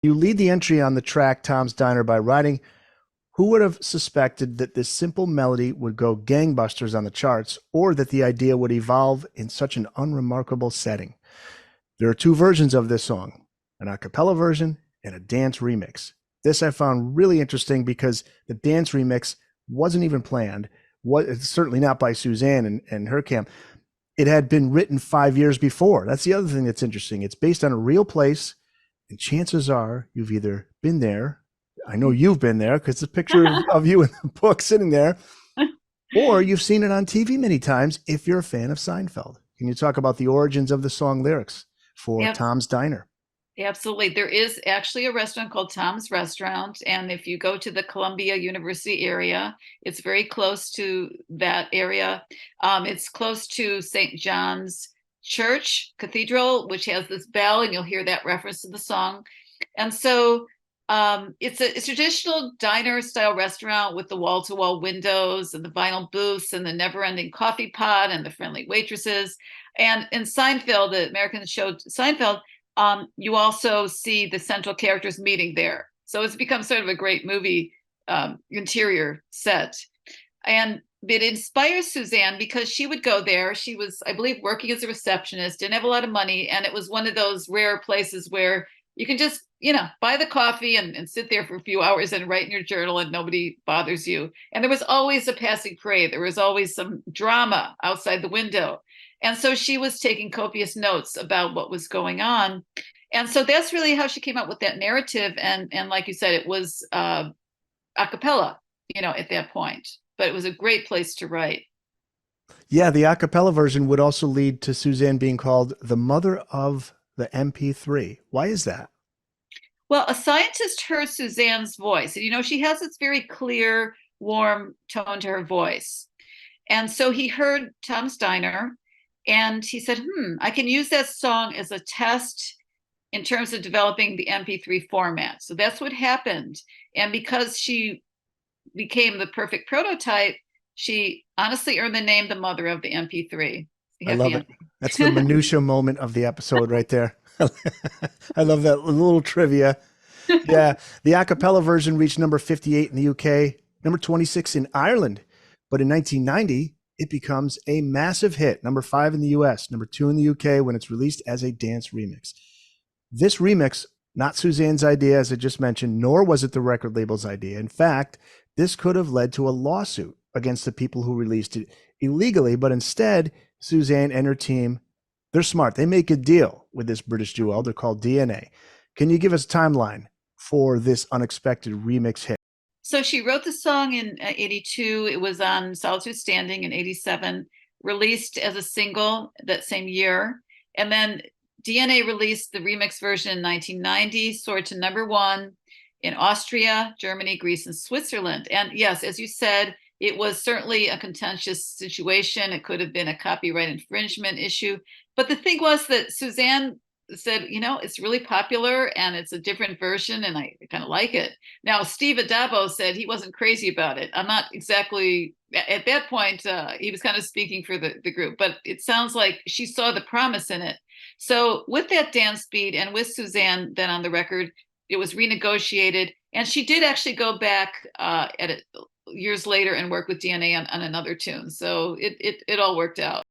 You lead the entry on the track Tom's Diner by writing, "Who would have suspected that this simple melody would go gangbusters on the charts, or that the idea would evolve in such an unremarkable setting?" There are two versions of this song, an a cappella version and a dance remix. This I found really interesting because the dance remix wasn't even planned. Certainly not by Suzanne and her camp. It had been written 5 years before. That's the other thing that's interesting. It's based on a real place, and chances are you've either been there. I know you've been there because the picture of you in the book sitting there, or you've seen it on TV many times if you're a fan of Seinfeld. Can you talk about the origins of the song lyrics for Yep, Tom's Diner? absolutely. There is actually a restaurant called Tom's Restaurant, and if you go to the Columbia University area, it's very close to that area. It's close to St. John's Church Cathedral, which has this bell, and you'll hear that reference to the song. And so it's a traditional diner style restaurant with the wall to wall windows and the vinyl booths and the never ending coffee pot and the friendly waitresses. And in Seinfeld, the American show Seinfeld, you also see the central characters meeting there. So it's become sort of a great movie interior set. And it inspires Suzanne because she would go there. She was, I believe, working as a receptionist, didn't have a lot of money. And it was one of those rare places where you can just, buy the coffee and sit there for a few hours and write in your journal and nobody bothers you. And there was always a passing parade. There was always some drama outside the window. And so she was taking copious notes about what was going on. And so that's really how she came up with that narrative. And like you said, it was a cappella, at that point. But it was a great place to write. Yeah, the a cappella version would also lead to Suzanne being called the mother of the MP3. Why is that? Well, a scientist heard Suzanne's voice, and she has this very clear, warm tone to her voice. And so he heard Tom Steiner and he said, I can use that song as a test in terms of developing the MP3 format. So that's what happened. And because she became the perfect prototype, she honestly earned the name the mother of the MP3. I Happy love it. That's the ending. minutia moment of the episode right there. I love that little trivia. Yeah, the a cappella version reached number 58 in the UK, number 26 in Ireland. But in 1990, it becomes a massive hit, number 5 in the US, number 2 in the UK when it's released as a dance remix. This remix, not Suzanne's idea, as I just mentioned, nor was it the record label's idea. In fact, this could have led to a lawsuit against the people who released it illegally, but instead, Suzanne and her team, they're smart. They make a deal with this British duo. They're called DNA. Can you give us a timeline for this unexpected remix hit? So she wrote the song in 82. It was on Solitude Standing in 87, released as a single that same year. And then DNA released the remix version in 1990, soared to number one in Austria, Germany, Greece, and Switzerland. And yes, as you said, it was certainly a contentious situation. It could have been a copyright infringement issue. But the thing was that Suzanne said, it's really popular and it's a different version and I kind of like it. Now, Steve Adabo said he wasn't crazy about it. I'm not exactly, at that point, he was kind of speaking for the group, but it sounds like she saw the promise in it. So with that dance beat and with Suzanne then on the record, it was renegotiated. And she did actually go back at it years later and work with DNA on another tune. So it all worked out.